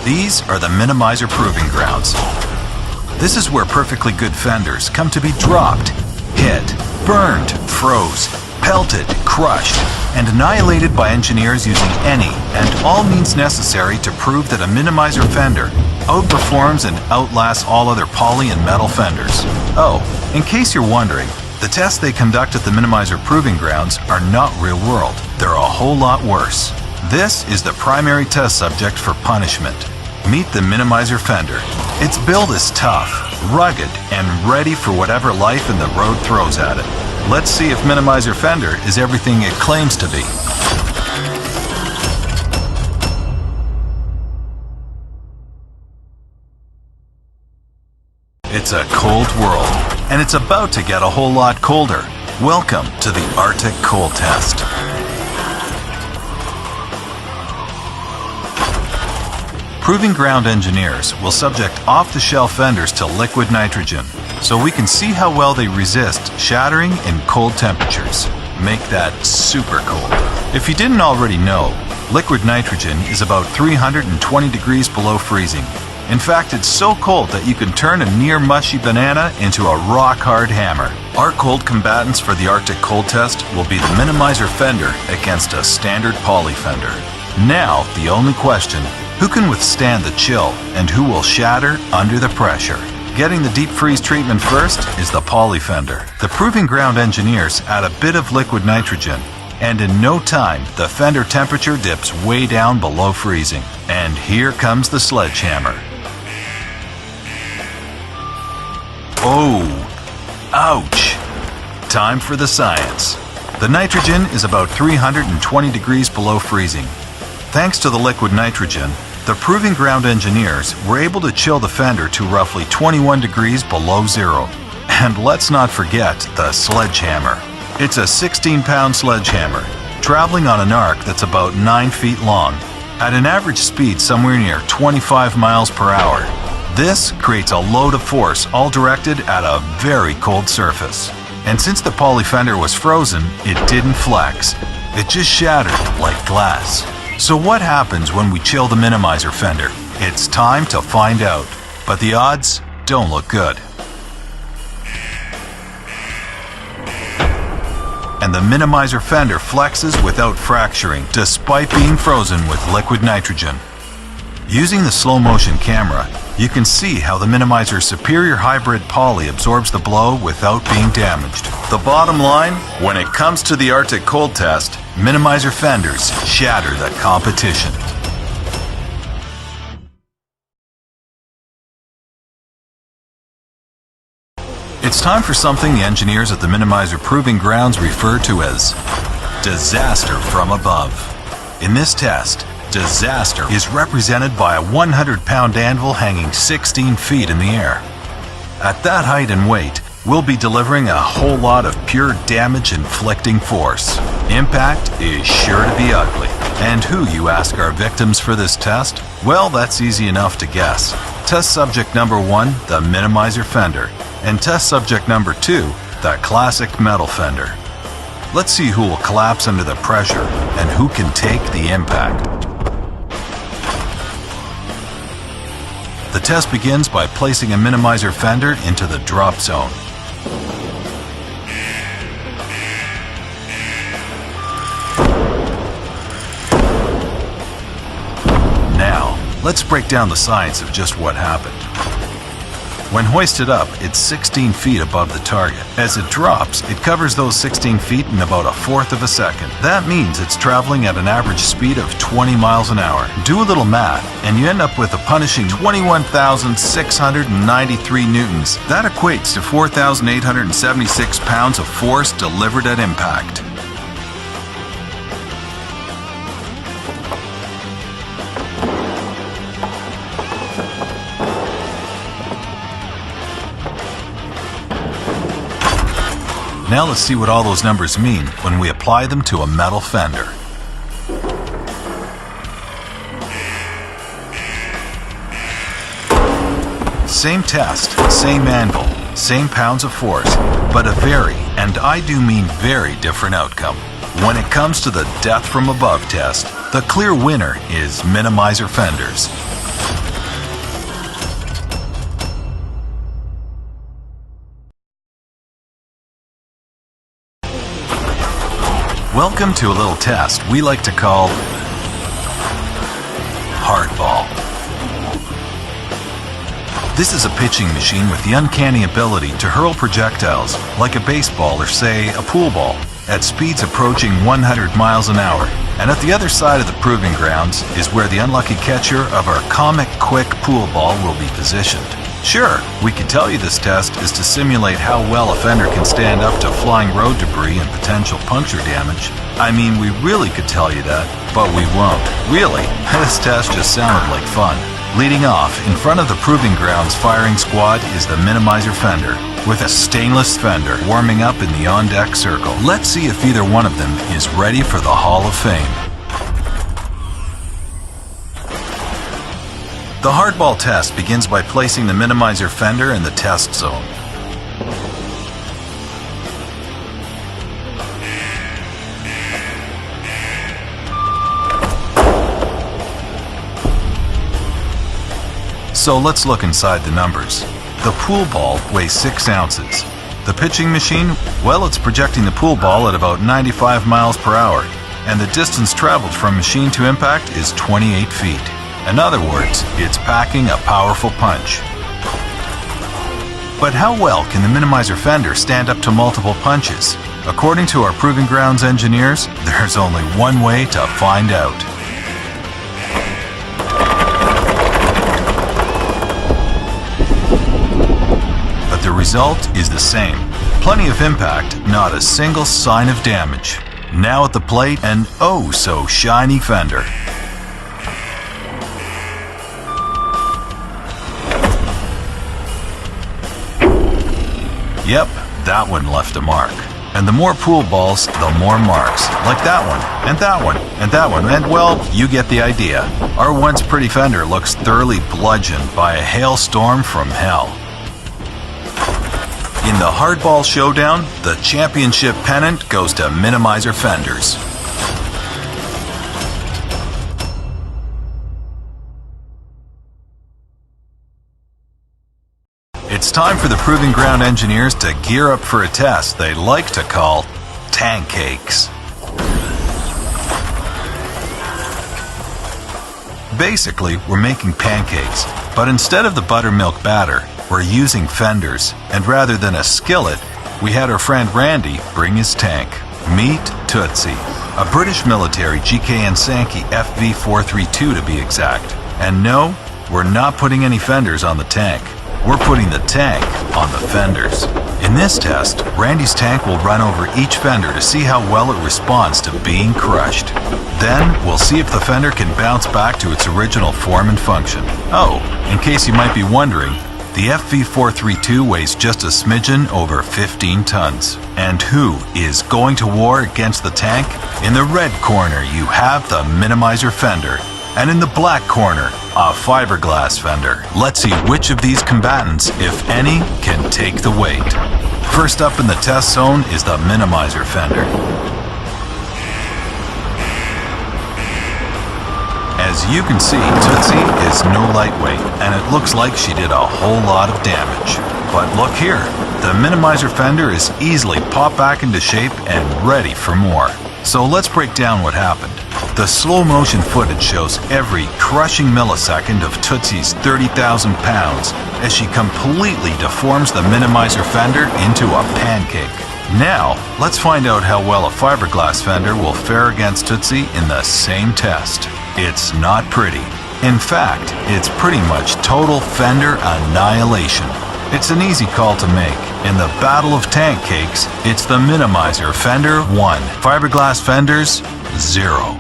These are the Minimizer Proving Grounds. This is where perfectly good fenders come to be dropped, hit, burned, froze, pelted, crushed, and annihilated by engineers using any and all means necessary to prove that a Minimizer fender outperforms and outlasts all other poly and metal fenders. Oh, in case you're wondering, the tests they conduct at the Minimizer Proving Grounds are not real world. They're a whole lot worse. This is the primary test subject for punishment. Meet the Minimizer fender. Its build is tough, rugged, and ready for whatever life and the road throws at it. Let's see if Minimizer fender is everything it claims to be. It's a cold world, and it's about to get a whole lot colder. Welcome to the Arctic Cold Test. Proving ground engineers will subject off-the-shelf fenders to liquid nitrogen, so we can see how well they resist shattering in cold temperatures. Make that super cold. If you didn't already know, liquid nitrogen is about 320 degrees below freezing. In fact, it's so cold that you can turn a near mushy banana into a rock-hard hammer. Our cold combatants for the Arctic Cold Test will be the Minimizer fender against a standard poly fender. Now, the only question: who can withstand the chill and who will shatter under the pressure? Getting the deep freeze treatment first is the poly fender. The Proving Ground engineers add a bit of liquid nitrogen, and in no time, the fender temperature dips way down below freezing. And here comes the sledgehammer. Oh, ouch. Time for the science. The nitrogen is about 320 degrees below freezing. Thanks to the liquid nitrogen, the Proving Ground engineers were able to chill the fender to roughly 21 degrees below zero. And let's not forget the sledgehammer. It's a 16-pound sledgehammer, traveling on an arc that's about 9 feet long, at an average speed somewhere near 25 miles per hour. This creates a load of force all directed at a very cold surface. And since the poly fender was frozen, it didn't flex. It just shattered like glass. So what happens when we chill the Minimizer fender? It's time to find out. But the odds don't look good. And the Minimizer fender flexes without fracturing, despite being frozen with liquid nitrogen. Using the slow motion camera, you can see how the Minimizer's superior hybrid poly absorbs the blow without being damaged. The bottom line, when it comes to the Arctic Cold Test, Minimizer fenders shatter the competition. It's time for something the engineers at the Minimizer Proving Grounds refer to as disaster from above. In this test, disaster is represented by a 100-pound anvil hanging 16 feet in the air. At that height and weight, we'll be delivering a whole lot of pure damage-inflicting force. Impact is sure to be ugly. And who, you ask, are victims for this test? Well, that's easy enough to guess. Test subject number 1, the Minimizer fender, and test subject number 2, the classic metal fender. Let's see who will collapse under the pressure and who can take the impact. The test begins by placing a Minimizer fender into the drop zone. Now, let's break down the science of just what happened. When hoisted up, it's 16 feet above the target. As it drops, it covers those 16 feet in about 1/4 of a second. That means it's traveling at an average speed of 20 miles an hour. Do a little math, and you end up with a punishing 21,693 newtons. That equates to 4,876 pounds of force delivered at impact. Now let's see what all those numbers mean when we apply them to a metal fender. Same test, same anvil, same pounds of force, but a very, and I do mean very, different outcome. When it comes to the death from above test, the clear winner is Minimizer fenders. Welcome to a little test we like to call Hardball. This is a pitching machine with the uncanny ability to hurl projectiles like a baseball or, say, a pool ball at speeds approaching 100 miles an hour. And at the other side of the proving grounds is where the unlucky catcher of our comic quick pool ball will be positioned. Sure, we can tell you this test is to simulate how well a fender can stand up to flying road debris and potential puncture damage. I mean, we really could tell you that, but we won't. Really, this test just sounded like fun. Leading off, in front of the proving grounds firing squad is the minimizer fender, with a stainless fender warming up in the on-deck circle. Let's see if either one of them is ready for the Hall of Fame. The hardball test begins by placing the minimizer fender in the test zone. So let's look inside the numbers. The pool ball weighs 6 ounces. The pitching machine, well, it's projecting the pool ball at about 95 miles per hour, and the distance traveled from machine to impact is 28 feet. In other words, it's packing a powerful punch. But how well can the minimizer fender stand up to multiple punches? According to our proving grounds engineers, there's only one way to find out. The result is the same. Plenty of impact, not a single sign of damage. Now at the plate, an oh so shiny fender. Yep, that one left a mark. And the more pool balls, the more marks. Like that one, and that one, and that one, and well, you get the idea. Our once pretty fender looks thoroughly bludgeoned by a hailstorm from hell. In the hardball showdown, the championship pennant goes to minimizer fenders. It's time for the proving ground engineers to gear up for a test they like to call tank cakes. Basically, we're making pancakes, but instead of the buttermilk batter, we're using fenders, and rather than a skillet, we had our friend Randy bring his tank. Meet Tootsie, a British military GKN Sankey FV432 to be exact. And no, we're not putting any fenders on the tank. We're putting the tank on the fenders. In this test, Randy's tank will run over each fender to see how well it responds to being crushed. Then, we'll see if the fender can bounce back to its original form and function. Oh, in case you might be wondering, the FV432 weighs just a smidgen over 15 tons. And who is going to war against the tank? In the red corner, you have the minimizer fender. And in the black corner, a fiberglass fender. Let's see which of these combatants, if any, can take the weight. First up in the test zone is the minimizer fender. As you can see, Tootsie is no lightweight, and it looks like she did a whole lot of damage. But look here, the minimizer fender is easily popped back into shape and ready for more. So let's break down what happened. The slow motion footage shows every crushing millisecond of Tootsie's 30,000 pounds as she completely deforms the minimizer fender into a pancake. Now, let's find out how well a fiberglass fender will fare against Tootsie in the same test. It's not pretty. In fact, it's pretty much total fender annihilation. It's an easy call to make. In the battle of tank cakes, it's the minimizer fender 1, fiberglass fenders 0.